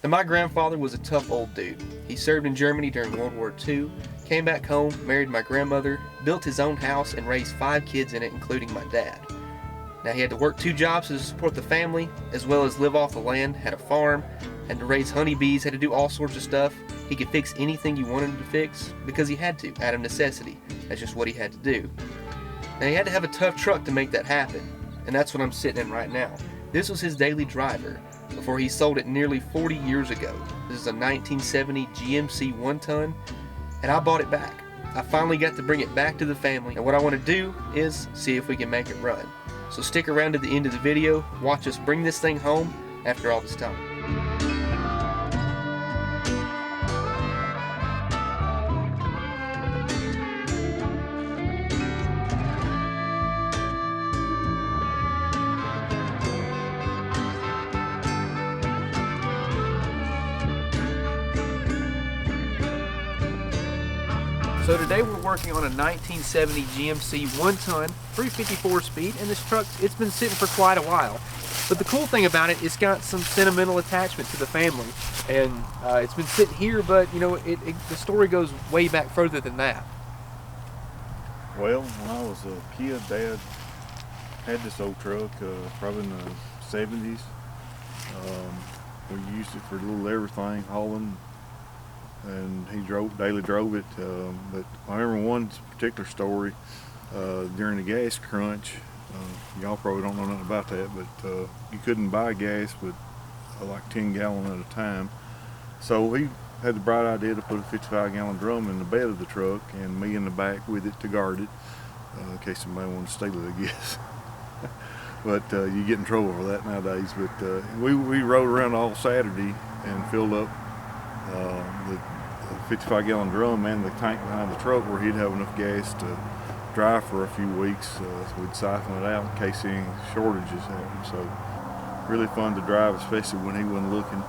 And my grandfather was a tough old dude. He served in Germany during World War II, came back home, married my grandmother, built his own house, and raised 5 kids in it, including my dad. Now he had to work 2 jobs to support the family, as well as live off the land, had a farm, had to raise honeybees, had to do all sorts of stuff. He could fix anything you wanted him to fix, because he had to, out of necessity. That's just what he had to do. Now he had to have a tough truck to make that happen, and that's what I'm sitting in right now. This was his daily driver, before he sold it nearly 40 years ago. This is a 1970 GMC 1-ton, and I bought it back. I finally got to bring it back to the family, and what I want to do is see if we can make it run. So stick around to the end of the video, watch us bring this thing home after all this time. So today we're working on a 1970 GMC 1-ton, 354 speed, and this truck, it's been sitting for quite a while. But the cool thing about it, it's got some sentimental attachment to the family. And it's been sitting here, but you know, the story goes way back further than that. Well, when I was a kid, Dad had this old truck, probably in the 70s. We used it for a little everything, hauling, and he daily drove it. But I remember one particular story during the gas crunch. Y'all probably don't know nothing about that, but you couldn't buy gas with like 10 gallon at a time. So he had the bright idea to put a 55-gallon drum in the bed of the truck and me in the back with it to guard it, in case somebody wanted to steal it, I guess. But you get in trouble for that nowadays. But we rode around all Saturday and filled up the 55-gallon drum and the tank behind the truck where he'd have enough gas to drive for a few weeks. So we'd siphon it out in case any shortages happened. So really fun to drive, especially when he wasn't looking.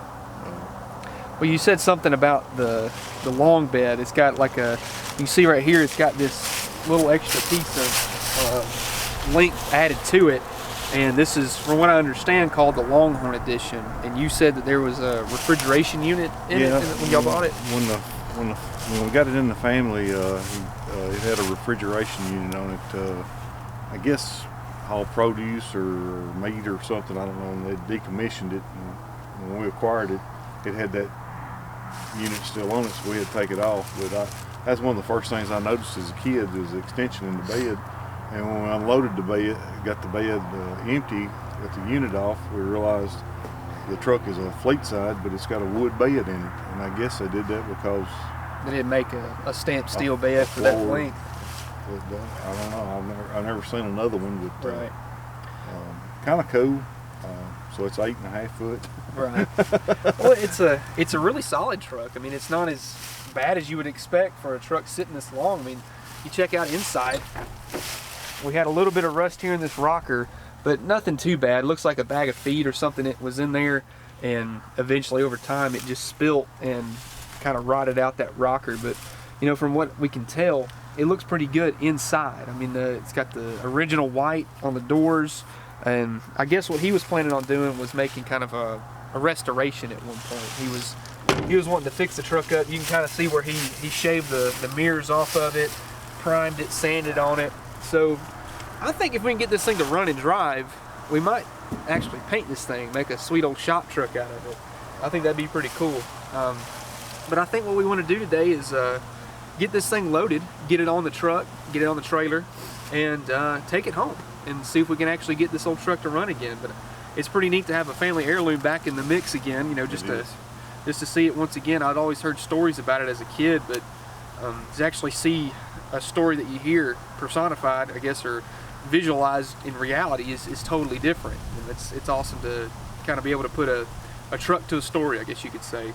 Well, you said something about the long bed. It's got like you can see right here, it's got this little extra piece of length added to it. And this is, from what I understand, called the Longhorn Edition. And you said that there was a refrigeration unit in it when y'all bought it? When we got it in the family, it had a refrigeration unit on it. I guess all produce or meat or something, I don't know, and they decommissioned it. And when we acquired it, it had that unit still on it, so we had to take it off. But that's one of the first things I noticed as a kid, was the extension in the bed. And when we unloaded the bed, got the bed empty, got the unit off, we realized the truck is a fleet side, but it's got a wood bed in it. And I guess they did that because they didn't make a stamped steel bed for that length. I don't know. I've never seen another one, but right. Kind of cool. So it's 8.5 foot. Right. Well, it's a really solid truck. I mean, it's not as bad as you would expect for a truck sitting this long. I mean, you check out inside. We had a little bit of rust here in this rocker, but nothing too bad. It looks like a bag of feed or something that was in there, and eventually over time it just spilt and kind of rotted out that rocker. But you know, from what we can tell, it looks pretty good inside. I mean, it's got the original white on the doors, and I guess what he was planning on doing was making kind of a restoration at one point. He was wanting to fix the truck up. You can kind of see where he shaved the mirrors off of it, primed it, sanded on it. So I think if we can get this thing to run and drive, we might actually paint this thing, make a sweet old shop truck out of it. I think that'd be pretty cool. But I think what we want to do today is get this thing loaded, get it on the truck, get it on the trailer, and take it home and see if we can actually get this old truck to run again. But it's pretty neat to have a family heirloom back in the mix again, you know, just to see it once again. I'd always heard stories about it as a kid, but to actually see a story that you hear personified, I guess, or visualized in reality is totally different. And it's awesome to kind of be able to put a truck to a story, I guess you could say.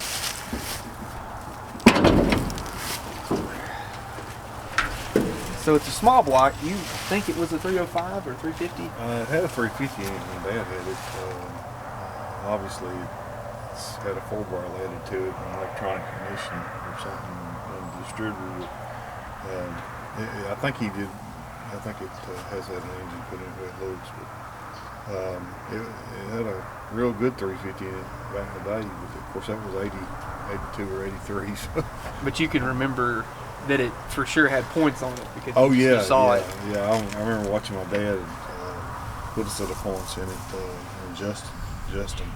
So it's a small block. You think it was a 305 or 350? It had a 350 in it when Dad had it. Obviously, it's had a 4-bar added to it, an electronic ignition or something, and the distributor. I think he did. I think it has had an engine put in where it looks. But It had a real good 350 in it back in the day. But of course, that was 82 or 83. So. But you can remember that it for sure had points on it because Oh you yeah, saw it. yeah. I remember watching my dad put a set of points in it, and Justin,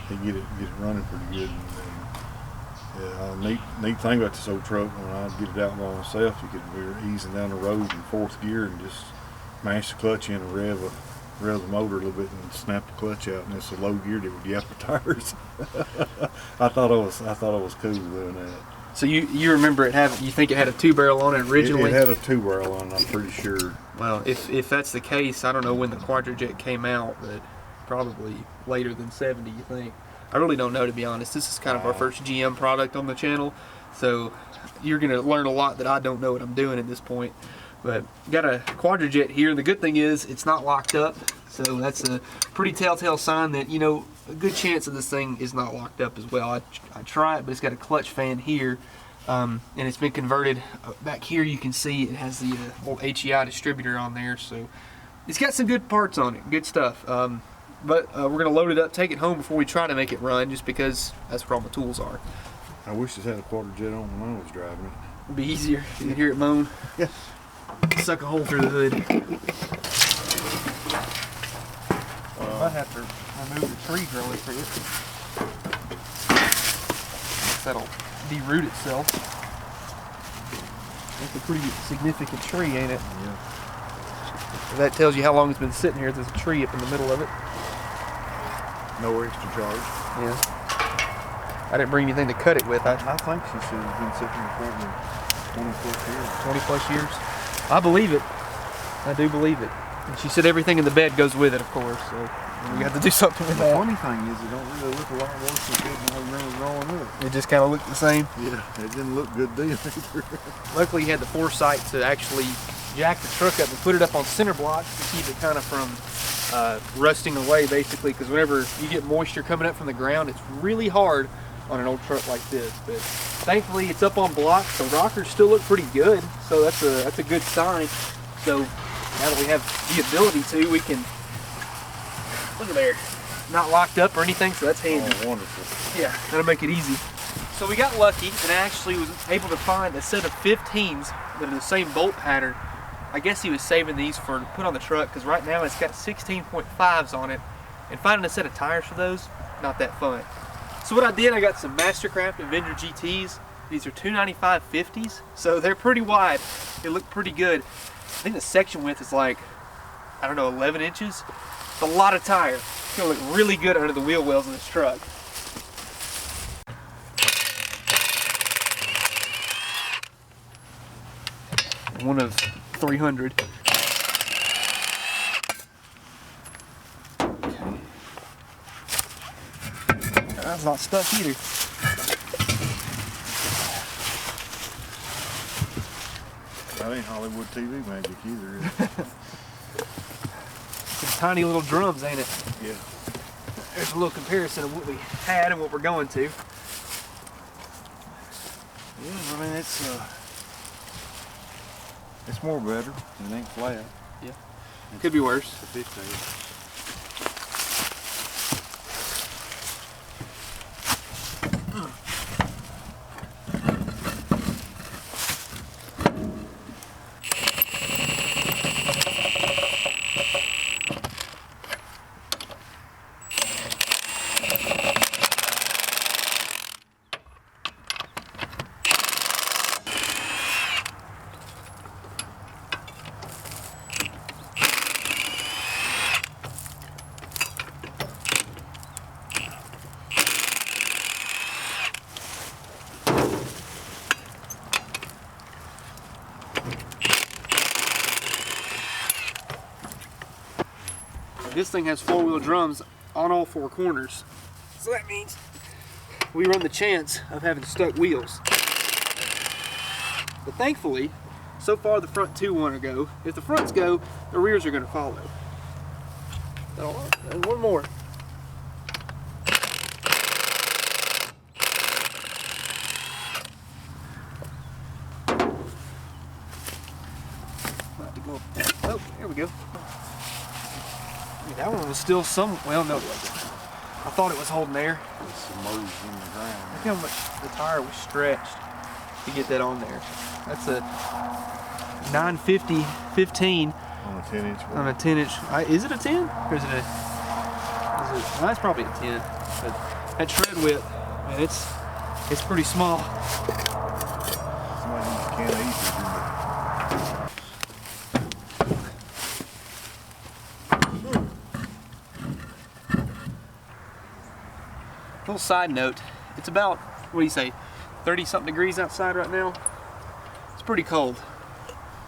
he get it running pretty good. Yeah, neat thing about this old truck, when I'd get it out by myself, you could be easing down the road in fourth gear and just mash the clutch in and rev the motor a little bit and snap the clutch out, and it's a low gear that would yap the tires. I thought it was cool doing that. So you remember it having, you think it had a 2-barrel on it originally? It had a 2-barrel on it, I'm pretty sure. Well, if that's the case, I don't know when the Quadrajet came out, but probably later than 70, you think? I really don't know, to be honest. This is kind of our first GM product on the channel, so you're going to learn a lot that I don't know what I'm doing at this point. But got a Quadrajet here. The good thing is it's not locked up, so that's a pretty telltale sign that, you know, a good chance of this thing is not locked up as well. I try it, but it's got a clutch fan here, and it's been converted. Back here you can see it has the old HEI distributor on there, so it's got some good parts on it, good stuff. But we're going to load it up, take it home before we try to make it run, just because that's where all my tools are. I wish it had a Quadrajet on when I was driving it. It'd be easier. You can hear it moan. Yeah. Suck a hole through the hood. Might have to remove the tree really for it. That'll deroot itself. That's a pretty significant tree, ain't it? Yeah. That tells you how long it's been sitting here. There's a tree up in the middle of it. No extra charge. Yeah. I didn't bring anything to cut it with. I think she should have been sitting here for 20 plus years. 20 plus years. I believe it. I do believe it. And she said everything in the bed goes with it, of course. So we have to do something with that. The funny thing is, it don't really look a lot worse than it did when I remember growing up. It just kind of looked the same. Yeah, it didn't look good then either. Luckily, he had the foresight to actually jack the truck up and put it up on center blocks to keep it kind of from rusting away, basically, because whenever you get moisture coming up from the ground, it's really hard on an old truck like this. But thankfully, it's up on blocks. The rockers still look pretty good, so that's a good sign. So now that we have the ability to, we can, look at there, not locked up or anything, so that's handy. Oh, wonderful. Yeah, that'll make it easy. So we got lucky and I actually was able to find a set of 15s that are the same bolt pattern. I guess he was saving these for to put on the truck, because right now it's got 16.5s on it, and finding a set of tires for those, not that fun. So what I did, I got some Mastercraft Avenger GTs. These are 295 50s, so they're pretty wide. They look pretty good. I think the section width is like, I don't know, 11 inches. It's a lot of tire. It's gonna look really good under the wheel wells of this truck. One of 300. Okay. That's not stuck either. That ain't Hollywood TV magic either, is it? Some tiny little drums, ain't it? Yeah. There's a little comparison of what we had and what we're going to. Yeah, I mean, it's more better. It ain't flat. Yeah. Could be worse. The 15. This thing has 4-wheel drums on all 4 corners. So that means we run the chance of having stuck wheels. But thankfully, so far the front 2 want to go. If the fronts go, the rears are going to follow. And one more. Oh, there we go. That one was still some, well, no, it wasn't. I thought it was holding there. It's submerged in the ground. Look how much the tire was stretched to get that on there. That's a 950 15 On a 10-inch one. on a 10-inch. Is it a 10? Or is it a, well, that's probably a 10. But that tread width, man, it's pretty small. Somebody needs a can of ether, didn't Little side note, it's about, what do you say, 30-something degrees outside right now. It's pretty cold.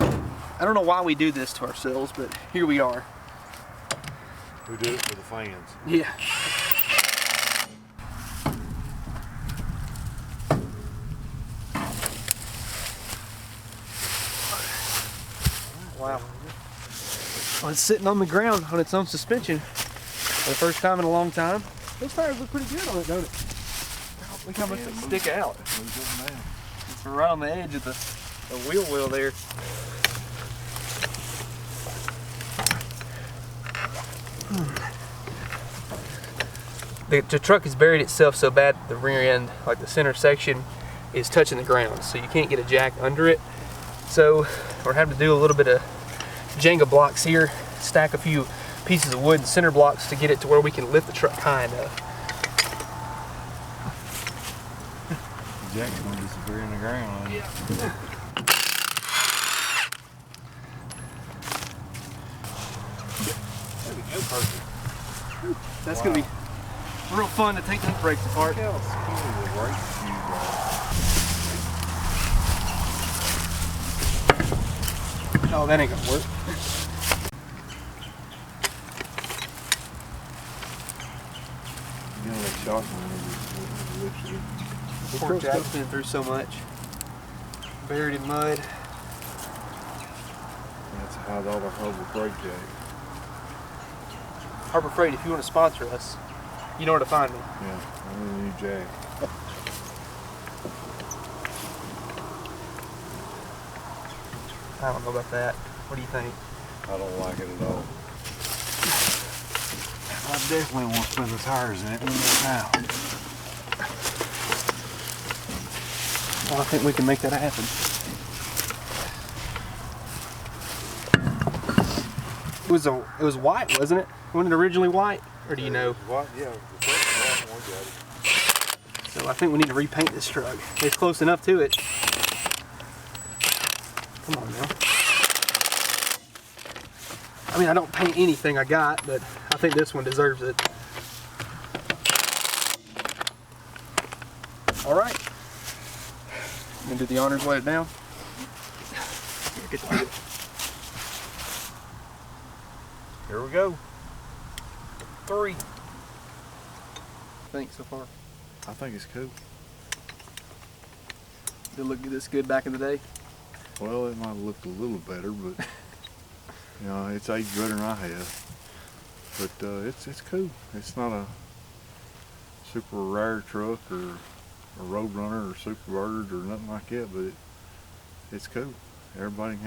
I don't know why we do this to ourselves, but here we are. we do it for the fans. Yeah. Wow. Well, it's sitting on the ground on its own suspension for the first time in a long time. Those tires look pretty good on it, don't it? Look how much they stick out. Moves up and down. It's right on the edge of the wheel well there. The truck has buried itself so bad the rear end, like the center section, is touching the ground, so you can't get a jack under it. So we're having to do a little bit of Jenga blocks here, stack a few pieces of wood and center blocks to get it to where we can lift the truck high enough. The jack's going to disappear in the ground. Yeah. There we go, perfect. That's going to be real fun to take those brakes apart. Look how skinny the brake shoes are. Oh, that ain't gonna work. You know that shock when it Poor Jack's been through so much. Buried in mud. That's how all the Harbor Freight jack. Harbor Freight, if you want to sponsor us, you know where to find me. Yeah, I need a new jack. I don't know about that. What do you think? I don't like it at all. I definitely want to spin the tires in it now. Well, I think we can make that happen. It was white, wasn't it? Wasn't it originally white? Or do you know? What? Yeah, the first one we got it. So I think we need to repaint this truck. It's close enough to it. Come on now. I mean, I don't paint anything I got, but I think this one deserves it. All right. I'm gonna do the honors, let it down. Here we go. 3. Thanks so far. I think it's cool. Did it look this good back in the day? Well, it might have looked a little better, but you know, it's aged better than I have. But it's cool. It's not a super rare truck or a road runner or Superbird or nothing like that, but it's cool. Everybody can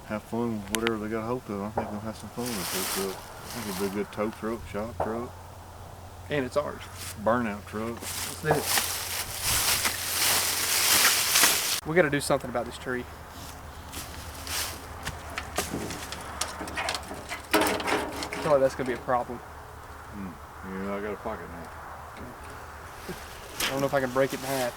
have fun with whatever they got hold of. I think they'll have some fun with this truck. I think it'll be a good tow truck, shop truck, And it's ours. burnout truck. Let's do it. We got to do something about this tree. I feel like that's going to be a problem. Yeah, I got a pocket knife. I don't know if I can break it in half.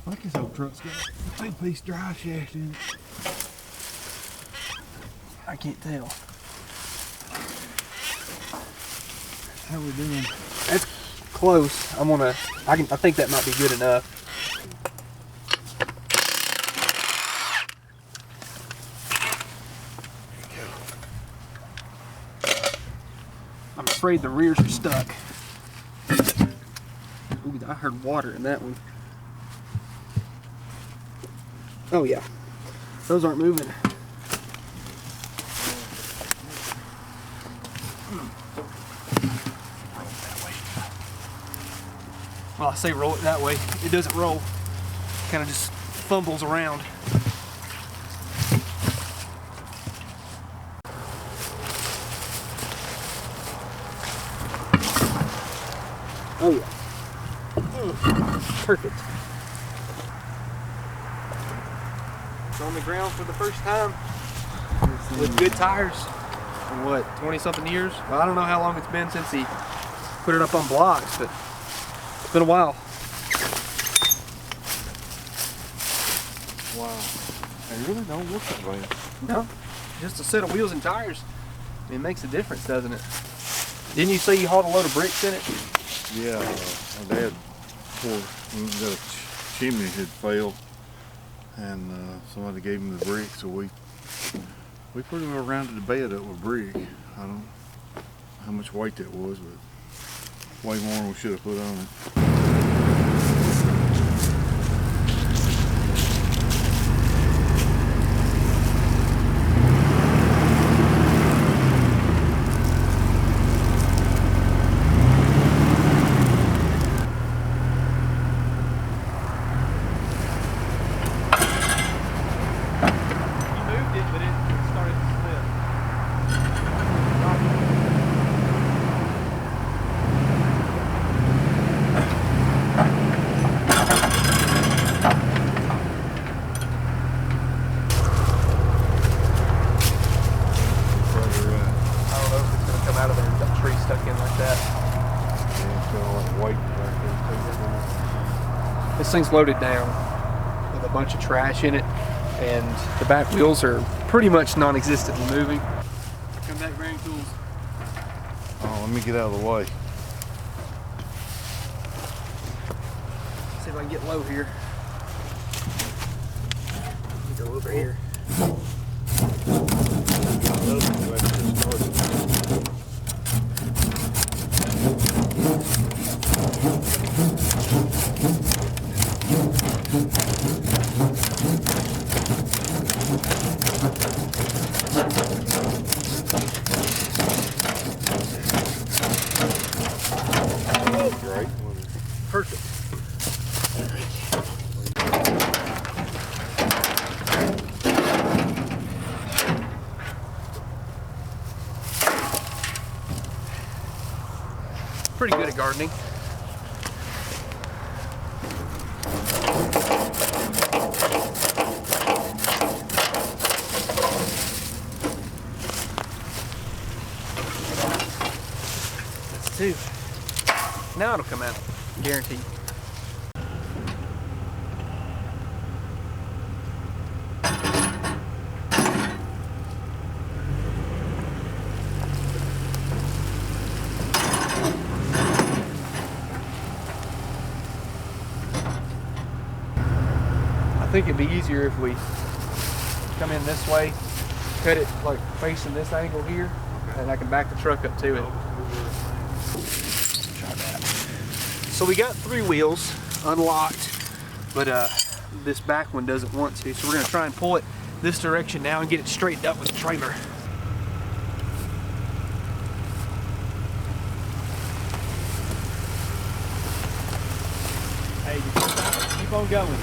I think this old truck's got a 2-piece drive shaft in it. I can't tell. How we doing? That's close. I think that might be good enough. I'm afraid the rears are stuck. Ooh, I heard water in that one. Oh yeah, those aren't moving. Well, I say roll it that way. It doesn't roll. Kind of just fumbles around. Oh yeah. Perfect. It's on the ground for the first time with good tires. In what, 20 something years? Well, I don't know how long it's been since he put it up on blocks, but it's been a while. Wow. They really don't look that way. No, just a set of wheels and tires. It makes a difference, doesn't it? Didn't you say you hauled a load of bricks in it? Yeah, my dad, the chimney had failed, and somebody gave him the brick, so we pretty well rounded the bed up with brick. I don't know how much weight that was, but way more than we should have put on it. This thing's loaded down with a bunch of trash in it, and the back wheels are pretty much non-existently moving. Come back bearing tools. Oh, let me get out of the way. See if I can get low here. Go over here. Great. Perfect. Pretty good at gardening. That's two. Now it'll come out, guaranteed. I think it'd be easier if we come in this way, cut it like facing this angle here, and I can back the truck up to it. Try that. So we got 3 wheels unlocked, but this back one doesn't want to, so we're going to try and pull it this direction now and get it straightened up with the trailer. Hey, keep on going.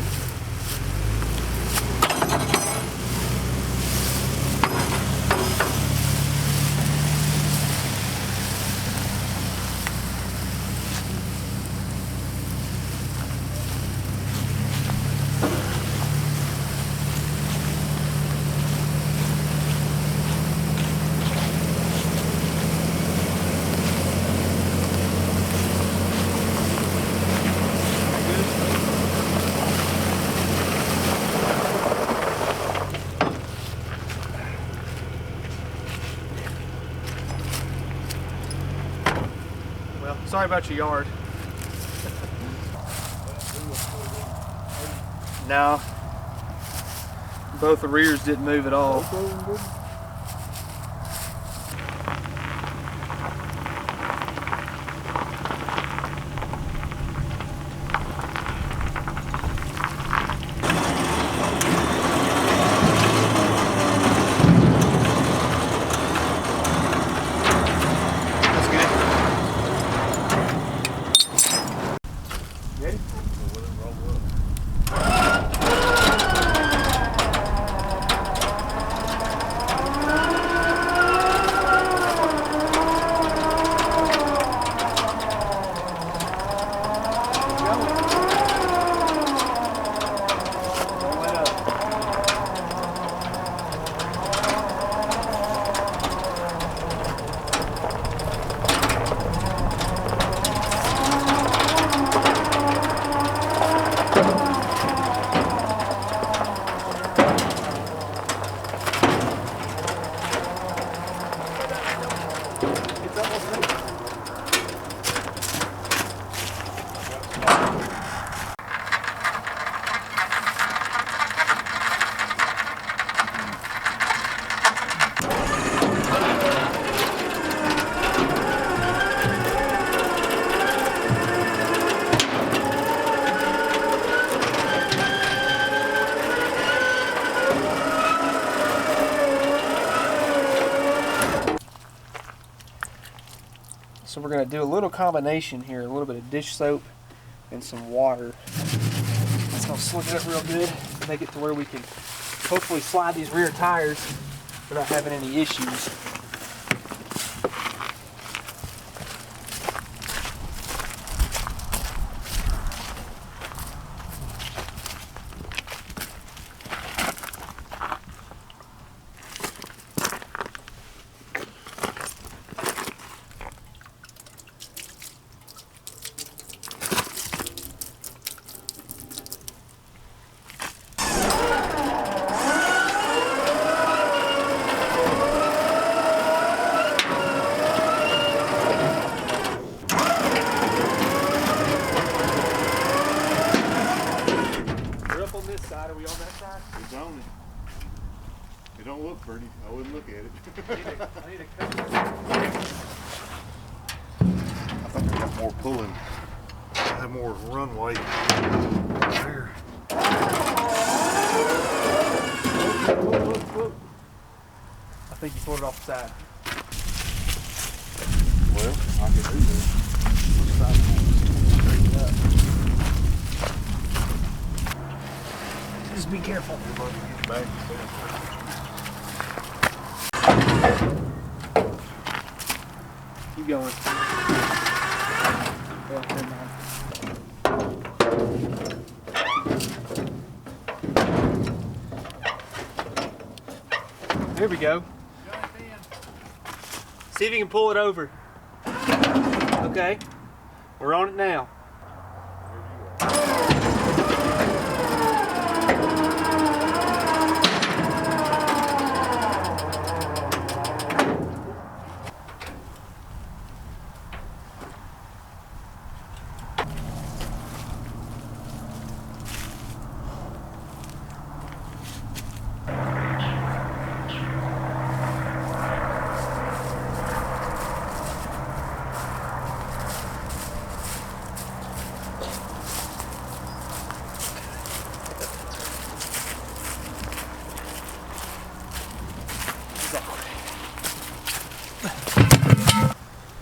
Sorry about your yard. No. Both the rears didn't move at all. So we're going to do a little combination here, a little bit of dish soap and some water. That's going to slick it up real good, make it to where we can hopefully slide these rear tires without having any issues. Are we on that side? It's on it. It don't look pretty. I wouldn't look at it. I need a cover. I think I got more pulling. I have more runway there. Whoa. I think you pulled it off the side. Well, I can do this. Straighten it up. Just be careful. Keep going. Well, never mind. There we go. See if you can pull it over. Okay. We're on it now.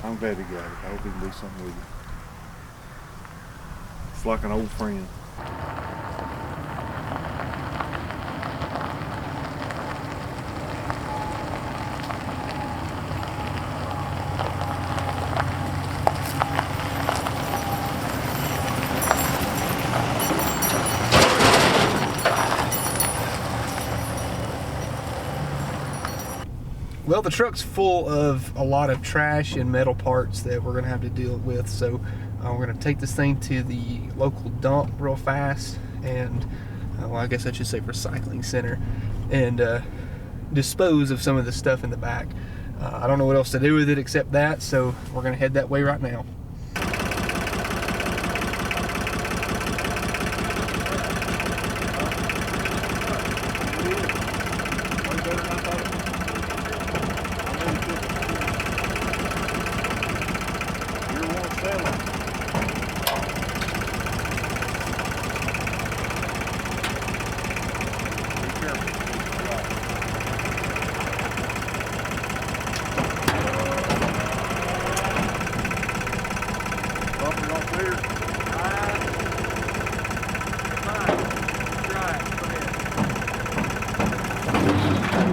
I'm glad he got it. I hope he can do something with it. It's like an old friend. Well, the truck's full of a lot of trash and metal parts that we're going to have to deal with, so we're going to take this thing to the local dump real fast, and well, I guess I should say recycling center, and dispose of some of the stuff in the back. I don't know what else to do with it except that, so we're going to head that way right now.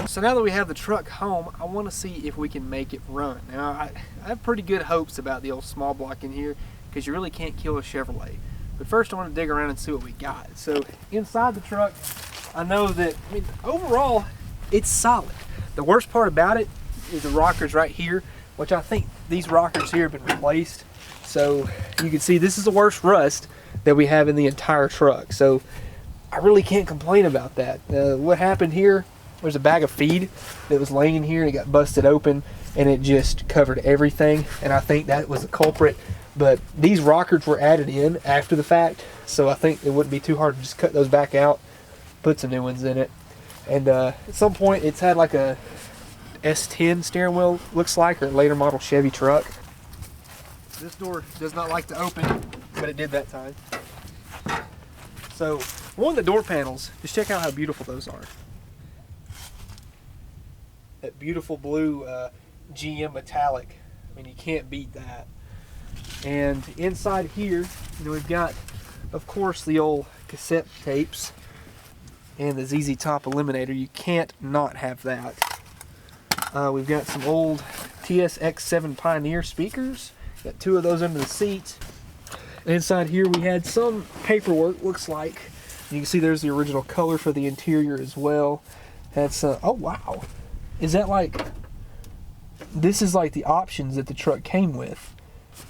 So now that we have the truck home, I want to see if we can make it run. Now, I have pretty good hopes about the old small block in here because you really can't kill a Chevrolet. But first I want to dig around and see what we got. So inside the truck, I know that, I mean, overall, it's solid. The worst part about it is the rockers right here, which I think these rockers here have been replaced. So you can see this is the worst rust that we have in the entire truck. So I really can't complain about that. What happened here, there's a bag of feed that was laying here and it got busted open and it just covered everything, and I think that was the culprit. But these rockers were added in after the fact, so I think it wouldn't be too hard to just cut those back out, put some new ones in it. And at some point it's had like a S10 steering wheel, looks like, or a later model Chevy truck. This door does not like to open, but it did that time. So one of the door panels, just check out how beautiful those are. That beautiful blue GM metallic. I mean, you can't beat that. And inside here, we've got, of course, the old cassette tapes and the ZZ Top Eliminator. You can't not have that. We've got some old TSX7 Pioneer speakers. Got 2 of those under the seat. And inside here we had some paperwork, looks like. You can see there's the original color for the interior as well. That's, oh wow. Is that like, this is like the options that the truck came with.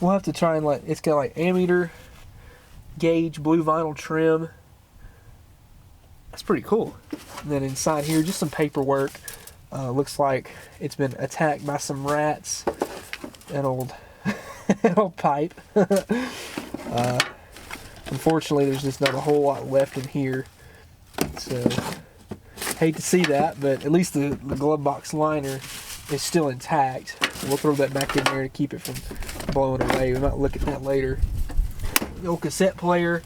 We'll have to try and it's got like ammeter, gauge, blue vinyl trim. That's pretty cool. And then inside here, just some paperwork. Looks like it's been attacked by some rats. That old, that old pipe. Unfortunately, there's just not a whole lot left in here. So, hate to see that, but at least the glove box liner is still intact. We'll throw that back in there to keep it from blowing away. We might look at that later. The old cassette player,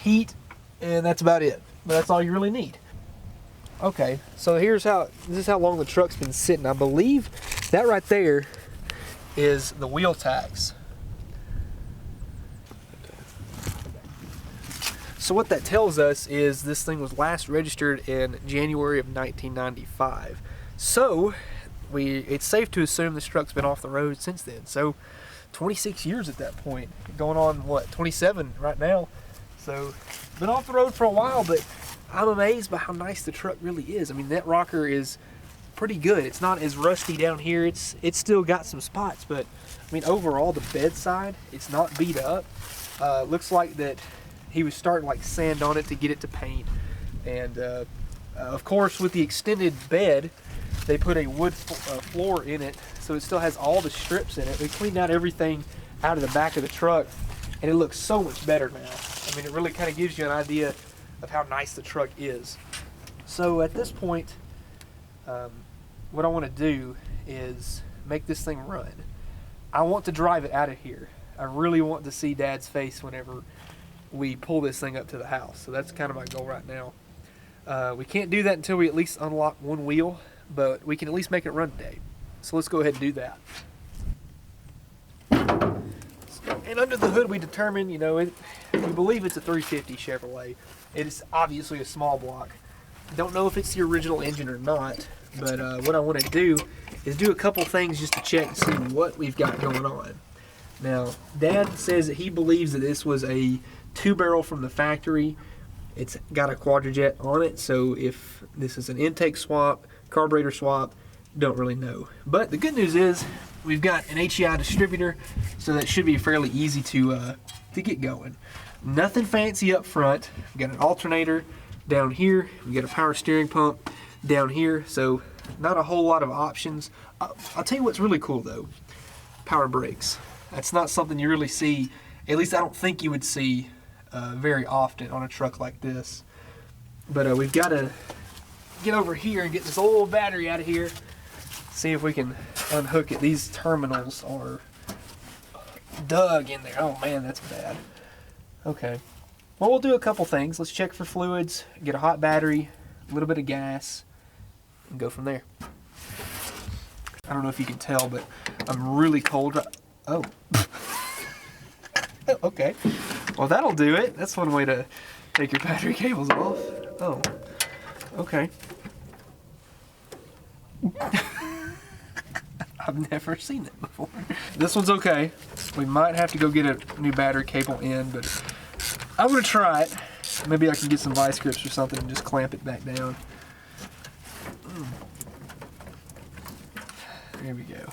heat, and that's about it. But that's all you really need. Okay, so this is how long the truck's been sitting. I believe that right there is the wheel tax. So what that tells us is this thing was last registered in January of 1995. So it's safe to assume this truck's been off the road since then. So 26 years at that point, going on what, 27 right now. So been off the road for a while, but I'm amazed by how nice the truck really is. I mean, that rocker is pretty good. It's not as rusty down here. It's still got some spots, but I mean, overall the bedside, it's not beat up. Looks like that he was starting like sand on it to get it to paint. And of course, with the extended bed, they put a wood floor in it, so it still has all the strips in it. We cleaned out everything out of the back of the truck, and it looks so much better now. I mean, it really kind of gives you an idea of how nice the truck is. So at this point, what I want to do is make this thing run. I want to drive it out of here. I really want to see Dad's face whenever we pull this thing up to the house. So that's kind of my goal right now. We can't do that until we at least unlock one wheel, but we can at least make it run today. So let's go ahead and do that. And under the hood we determined, we believe it's a 350 Chevrolet. It is obviously a small block. Don't know if it's the original engine or not, but what I want to do is do a couple things just to check and see what we've got going on. Now, Dad says that he believes that this was a 2-barrel from the factory. It's got a quadrajet on it, so if this is an intake swap, carburetor swap, don't really know. But the good news is we've got an HEI distributor, so that should be fairly easy to get going. Nothing fancy up front. We've got an alternator down here. We've got a power steering pump down here, so not a whole lot of options. I'll tell you what's really cool though, power brakes. That's not something you really see, at least I don't think you would see very often on a truck like this. But we've got to get over here and get this old battery out of here. See if we can unhook it. These terminals are dug in there. Oh man, that's bad. Okay. Well, we'll do a couple things. Let's check for fluids, get a hot battery, a little bit of gas, and go from there. I don't know if you can tell, but I'm really cold. Oh. Okay. Well, that'll do it. That's one way to take your battery cables off. Oh. Okay. I've never seen it before. This one's okay. We might have to go get a new battery cable in, but I'm gonna try it. Maybe I can get some vice grips or something and just clamp it back down. There we go.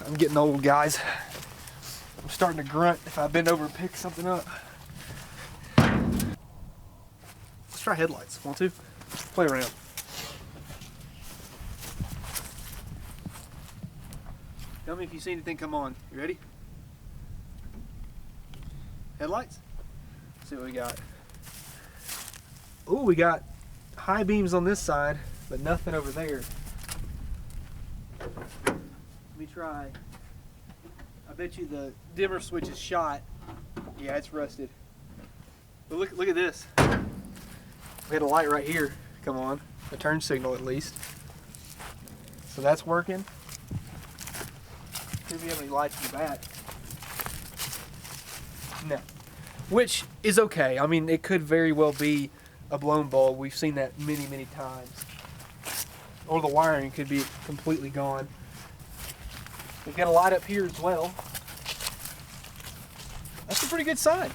I'm getting old, guys. I'm starting to grunt if I bend over and pick something up. Let's try headlights. Want to? Play around. Tell me if you see anything come on. You ready? Headlights? Let's see what we got. Ooh, we got high beams on this side, but nothing over there. Let me try. I bet you the dimmer switch is shot. Yeah, it's rusted. But look at this. We had a light right here. come on, the turn signal at least. So that's working. See if we have any lights in the back. No. Which is okay. I mean, it could very well be a blown bulb. We've seen that many, many times. Or the wiring could be completely gone. We've got a light up here as well. That's a pretty good sign.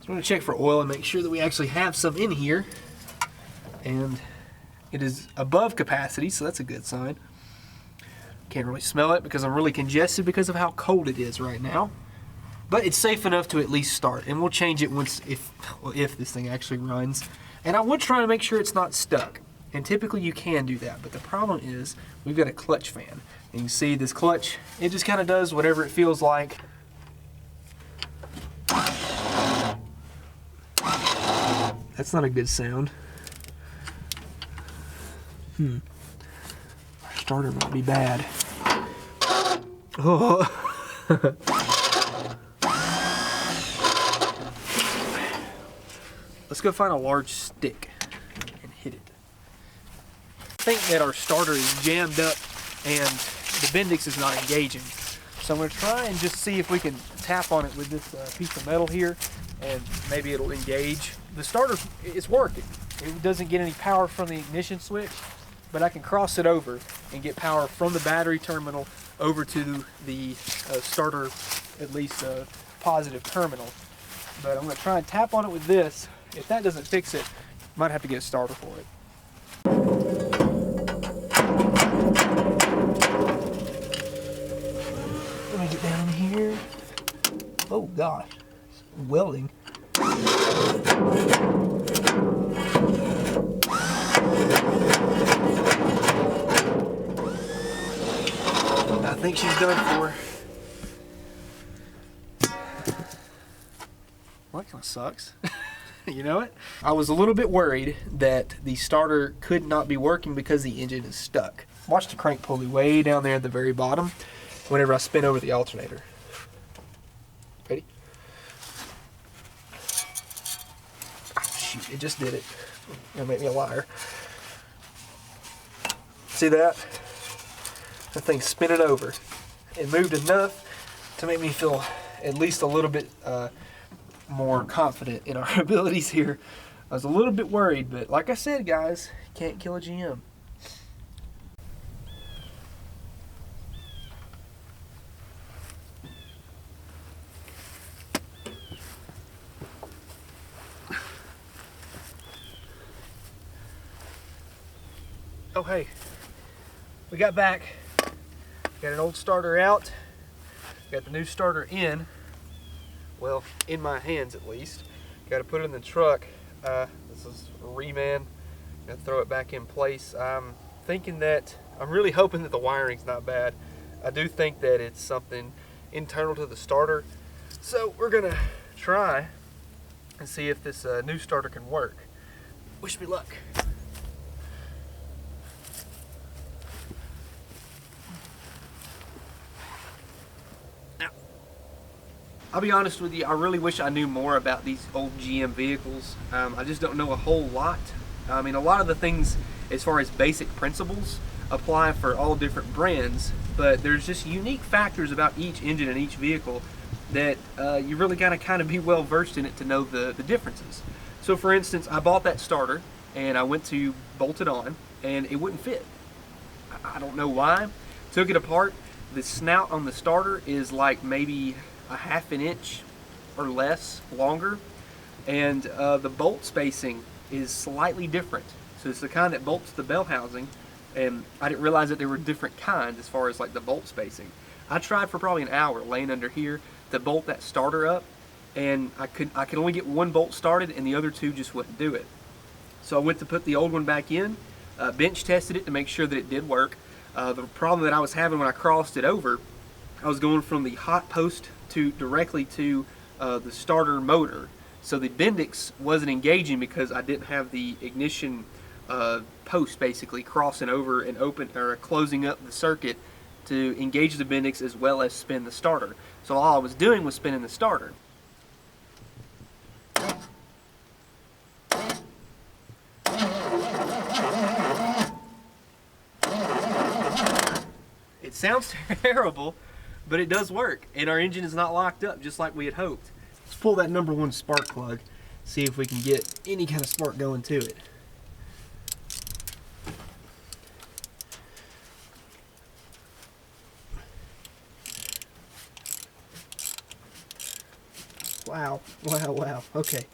So I'm going to check for oil and make sure that we actually have some in here. And it is above capacity, so that's a good sign. Can't really smell it because I'm really congested because of how cold it is right now. But it's safe enough to at least start, and we'll change it once if this thing actually runs. And I would try to make sure it's not stuck. And typically you can do that, but the problem is we've got a clutch fan. And you can see this clutch, it just kind of does whatever it feels like. That's not a good sound. Our starter might be bad. Oh. Let's go find a large stick and hit it. I think that our starter is jammed up and the Bendix is not engaging. So I'm going to try and just see if we can tap on it with this piece of metal here and maybe it'll engage. The starter is working. It doesn't get any power from the ignition switch, but I can cross it over and get power from the battery terminal over to the starter, at least positive terminal. But I'm going to try and tap on it with this. If that doesn't fix it, might have to get a starter for it. Let me get down here. Oh gosh, it's welding. I think she's done for. Well, that kind of sucks. You know it? I was a little bit worried that the starter could not be working because the engine is stuck. Watch the crank pulley way down there at the very bottom whenever I spin over the alternator. Ready? Oh, shoot, it just did it. It'll make me a liar. See that? That thing's spinning over. It moved enough to make me feel at least a little bit more confident in our abilities here. I was a little bit worried, but like I said, guys, can't kill a GM. Oh hey, we got back. Got an old starter out, got the new starter in. Well, in my hands at least. Got to put it in the truck. This is a reman. Got to throw it back in place. I'm really hoping that the wiring's not bad. I do think that it's something internal to the starter. So we're gonna try and see if this new starter can work. Wish me luck. I'll be honest with you, I really wish I knew more about these old GM vehicles. I just don't know a whole lot. I mean, a lot of the things as far as basic principles apply for all different brands, but there's just unique factors about each engine and each vehicle that you really gotta kind of be well versed in it to know the differences. So for instance, I bought that starter and I went to bolt it on and it wouldn't fit. I don't know why. Took it apart. The snout on the starter is like maybe a ½ inch or less longer, and the bolt spacing is slightly different. So it's the kind that bolts the bell housing, and I didn't realize that there were different kinds as far as like the bolt spacing. I tried for probably an hour laying under here to bolt that starter up, and I could only get one bolt started and the other two just wouldn't do it. So I went to put the old one back in, bench tested it to make sure that it did work. The problem that I was having when I crossed it over, I was going from the hot post directly to the starter motor. So the Bendix wasn't engaging because I didn't have the ignition post basically crossing over and closing up the circuit to engage the Bendix as well as spin the starter. So all I was doing was spinning the starter. It sounds terrible, but it does work, and our engine is not locked up just like we had hoped. Let's pull that number 1 spark plug, see if we can get any kind of spark going to it. Wow, wow, wow, okay.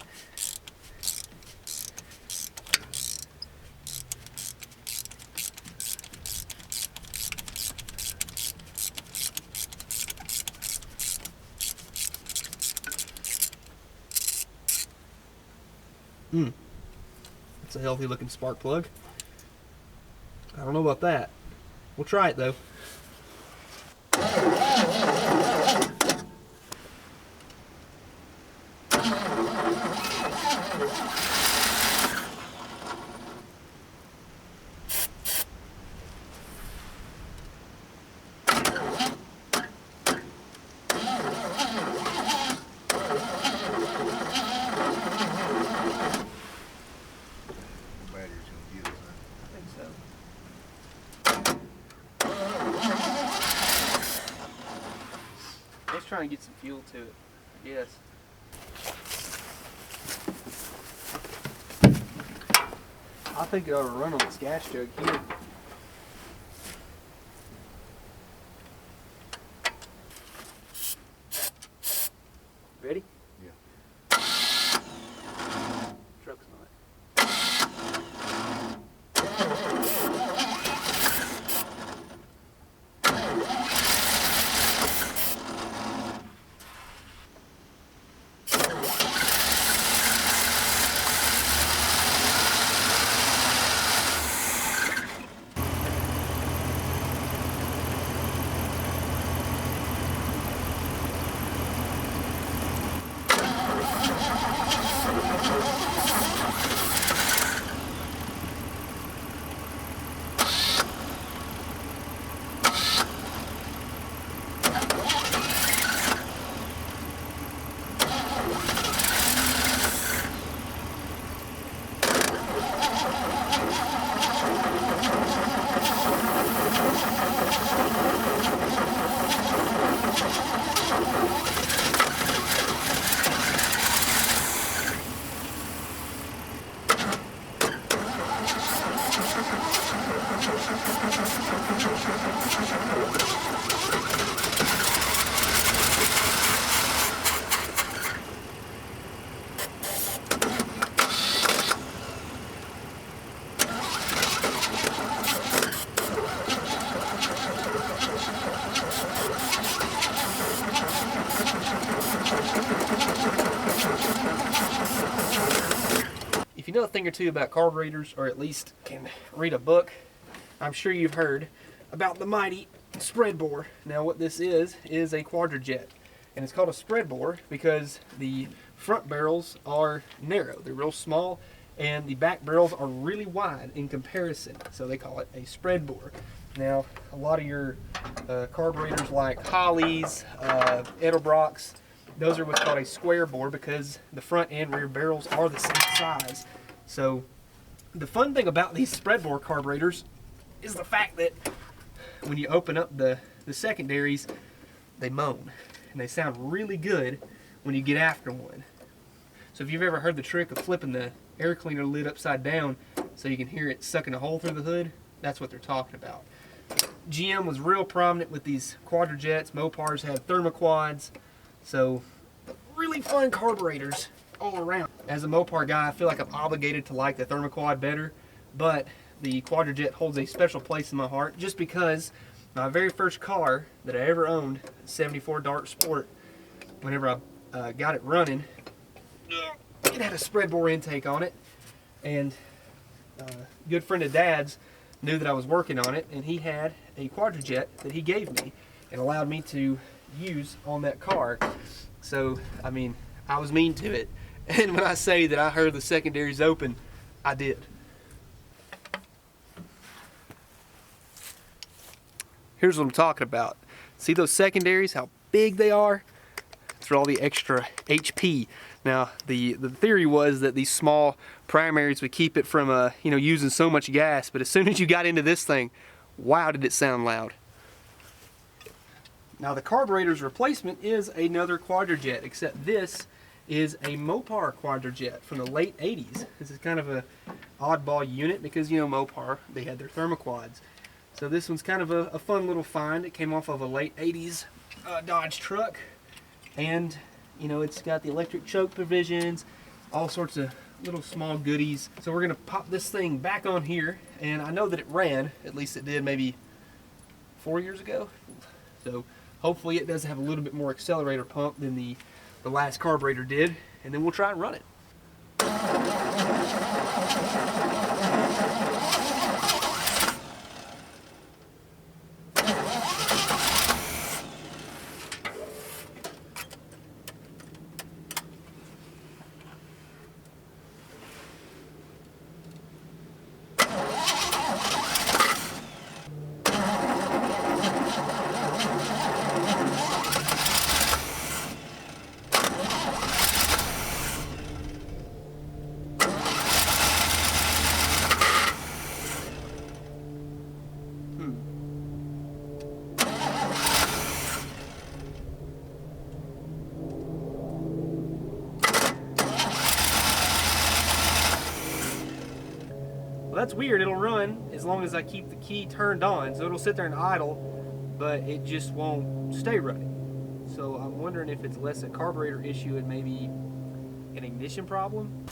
That's a healthy looking spark plug. I don't know about that. We'll try it though. Let's try and get some fuel to it, I guess. I think it ought to run on this gas jug here. Ready? Yeah. Truck's not. If you know a thing or two about carburetors, or at least can read a book, I'm sure you've heard about the mighty spread bore. Now what this is a quadrajet, and it's called a spread bore because the front barrels are narrow, they're real small, and the back barrels are really wide in comparison, so they call it a spread bore. Now a lot of your carburetors like Holley's, Edelbrock's, those are what's called a square bore because the front and rear barrels are the same size. So the fun thing about these spread bore carburetors is the fact that when you open up the secondaries, they moan and they sound really good when you get after one. So if you've ever heard the trick of flipping the air cleaner lid upside down so you can hear it sucking a hole through the hood, that's what they're talking about. GM was real prominent with these quadrajets. Mopars had thermoquads. So really fun carburetors all around. As a Mopar guy, I feel like I'm obligated to like the thermoquad better, but the quadrajet holds a special place in my heart just because my very first car that I ever owned, 74 Dart Sport, whenever I got it running, it had a spread bore intake on it, and a good friend of Dad's knew that I was working on it, and he had a quadrajet that he gave me and allowed me to use on that car. So I mean, I was mean to it, and when I say that I heard the secondaries open, I did. Here's what I'm talking about. See those secondaries, how big they are? It's for all the extra HP. Now the theory was that these small primaries would keep it from using so much gas, but as soon as you got into this thing, wow, did it sound loud. Now the carburetor's replacement is another Quadrajet, except this is a Mopar Quadrajet from the late 80s. This is kind of a oddball unit because, you know, Mopar, they had their thermoquads. So this one's kind of a fun little find. It came off of a late 80s Dodge truck. And, you know, it's got the electric choke provisions, all sorts of little small goodies. So we're gonna pop this thing back on here, and I know that it ran, at least it did maybe 4 years ago. So hopefully it does have a little bit more accelerator pump than the last carburetor did, and then we'll try and run it. Well, that's weird. It'll run as long as I keep the key turned on, so it'll sit there and idle, but it just won't stay running. So I'm wondering if it's less a carburetor issue and maybe an ignition problem.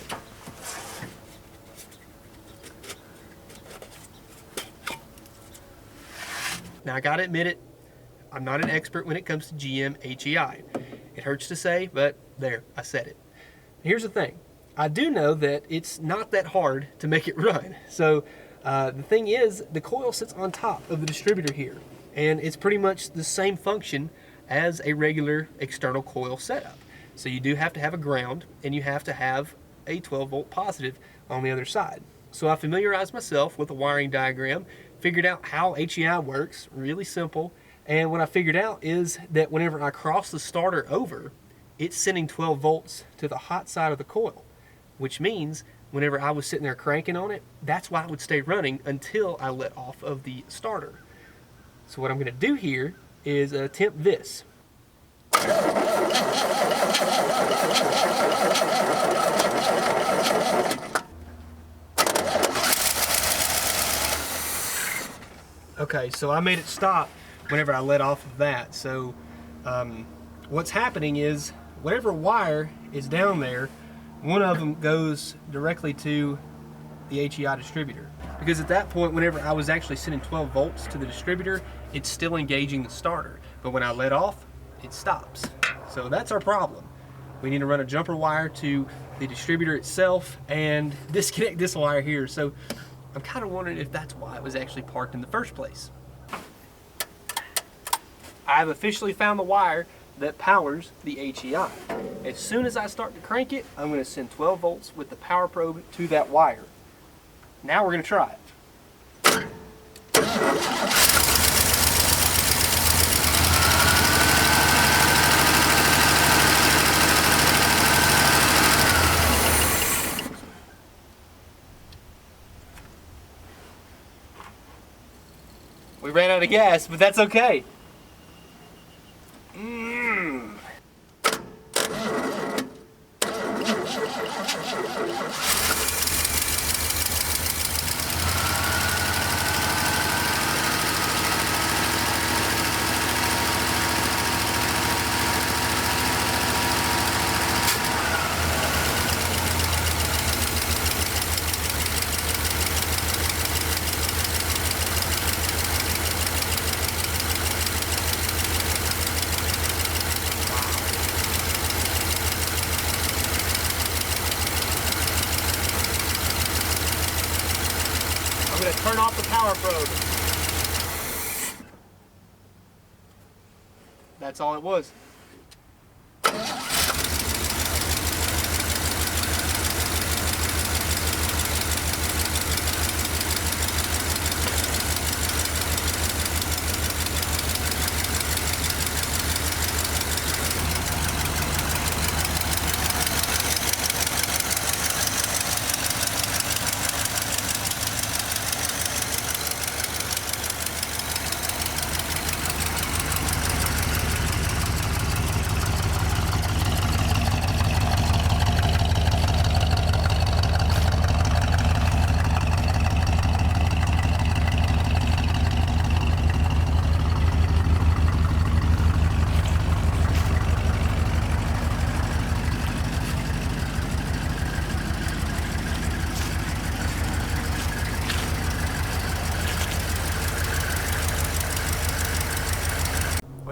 Now I gotta admit it, I'm not an expert when it comes to GM HEI. It hurts to say, but there, I said it. Here's the thing. I do know that it's not that hard to make it run. So the thing is, the coil sits on top of the distributor here, and it's pretty much the same function as a regular external coil setup. So you do have to have a ground, and you have to have a 12-volt positive on the other side. So I familiarized myself with a wiring diagram, figured out how HEI works, really simple, and what I figured out is that whenever I cross the starter over, it's sending 12 volts to the hot side of the coil, which means whenever I was sitting there cranking on it, that's why it would stay running until I let off of the starter. So what I'm going to do here is attempt this. Okay, so I made it stop whenever I let off of that. So what's happening is whatever wire is down there, one of them goes directly to the HEI distributor. Because at that point, whenever I was actually sending 12 volts to the distributor, it's still engaging the starter. But when I let off, it stops. So that's our problem. We need to run a jumper wire to the distributor itself and disconnect this wire here. So I'm kind of wondering if that's why it was actually parked in the first place. I've officially found the wire that powers the HEI. As soon as I start to crank it, I'm going to send 12 volts with the power probe to that wire. Now we're going to try it. We ran out of gas, but that's okay. I'm going to turn off the power probe. That's all it was.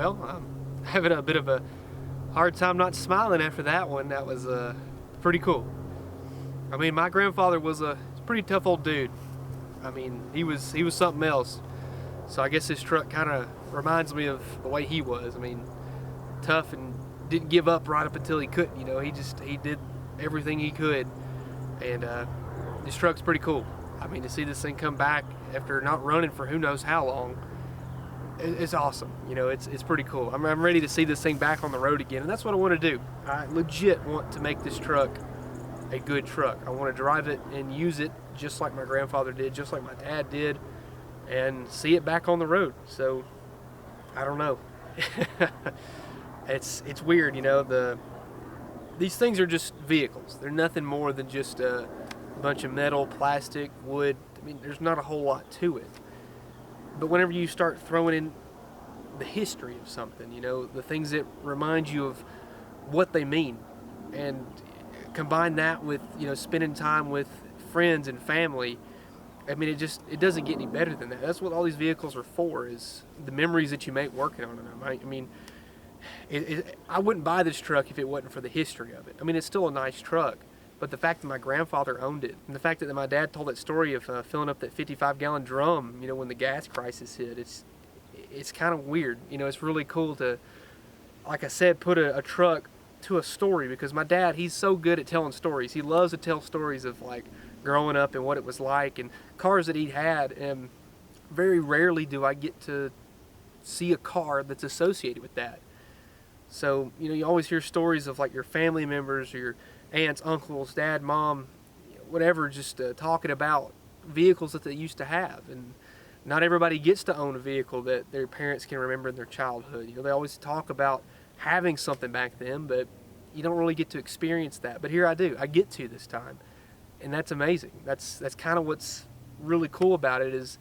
Well, I'm having a bit of a hard time not smiling after that one. That was pretty cool. I mean, my grandfather was a pretty tough old dude. I mean, he was something else. So I guess this truck kind of reminds me of the way he was. I mean, tough and didn't give up right up until he couldn't. You know, he did everything he could, and this truck's pretty cool. I mean, to see this thing come back after not running for who knows how long, it's awesome. You know, it's pretty cool. I'm ready to see this thing back on the road again, and that's what I want to do. I legit want to make this truck a good truck. I want to drive it and use it just like my grandfather did, just like my dad did, and see it back on the road. So I don't know. It's weird, you know. These things are just vehicles. They're nothing more than just a bunch of metal, plastic, wood. I mean, there's not a whole lot to it. But whenever you start throwing in the history of something, you know, the things that remind you of what they mean, and combine that with, you know, spending time with friends and family, I mean, it doesn't get any better than that. That's what all these vehicles are for, is the memories that you make working on them. I mean, I wouldn't buy this truck if it wasn't for the history of it. I mean, it's still a nice truck, but the fact that my grandfather owned it, and the fact that my dad told that story of filling up that 55-gallon drum, you know, when the gas crisis hit, it's kind of weird. You know, it's really cool to, like I said, put a truck to a story, because my dad, he's so good at telling stories. He loves to tell stories of, like, growing up and what it was like and cars that he had, and very rarely do I get to see a car that's associated with that. So, you know, you always hear stories of, like, your family members or your aunts, uncles, dad, mom, whatever, just talking about vehicles that they used to have. And not everybody gets to own a vehicle that their parents can remember in their childhood. You know, they always talk about having something back then, but you don't really get to experience that. But here I do. I get to this time, and that's amazing. That's kind of what's really cool about it, is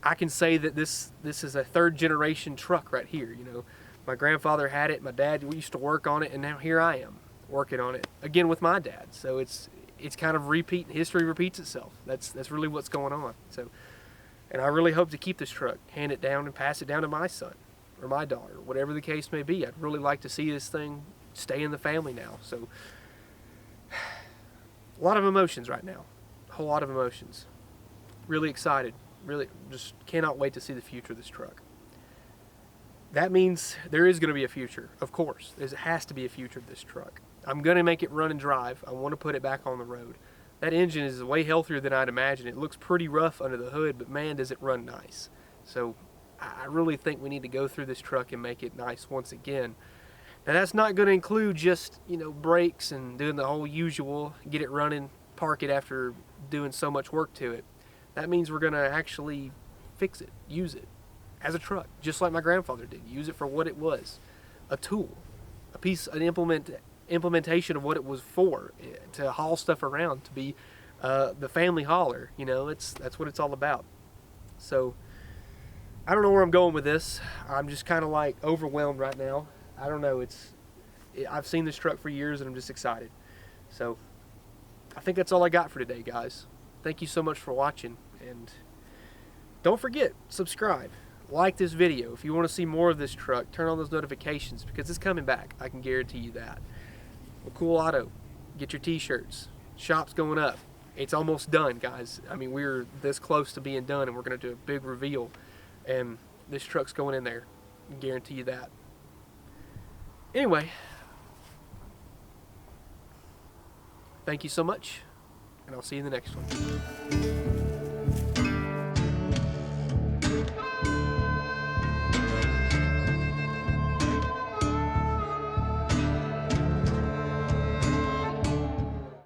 I can say that this is a third generation truck right here. You know, my grandfather had it, my dad, we used to work on it, and now here I am working on it again with my dad. So it's kind of history repeats itself. That's really what's going on. So, and I really hope to keep this truck, hand it down and pass it down to my son or my daughter, whatever the case may be. I'd really like to see this thing stay in the family now. So a lot of emotions right now, a whole lot of emotions. Really excited, really just cannot wait to see the future of this truck. That means there is going to be a future, of course. There has to be a future of this truck. I'm going to make it run and drive. I want to put it back on the road. That engine is way healthier than I'd imagine. It looks pretty rough under the hood, but man, does it run nice. So I really think we need to go through this truck and make it nice once again. Now, that's not going to include just, you know, brakes and doing the whole usual, get it running, park it after doing so much work to it. That means we're going to actually fix it, use it as a truck, just like my grandfather did. Use it for what it was, a tool, an implementation of what it was for, to haul stuff around, to be the family hauler. You know, that's what it's all about. So I don't know where I'm going with this. I'm just kind of like overwhelmed right now. I don't know. I've seen this truck for years, and I'm just excited. So I think that's all I got for today, guys. Thank you so much for watching, and don't forget, subscribe, like this video. If you want to see more of this truck, turn on those notifications, because it's coming back. I can guarantee you that. McCool Auto, get your t-shirts. Shop's going up. It's almost done, guys. I mean, we're this close to being done, and we're going to do a big reveal, and this truck's going in there. I can guarantee you that. Anyway, thank you so much, and I'll see you in the next one.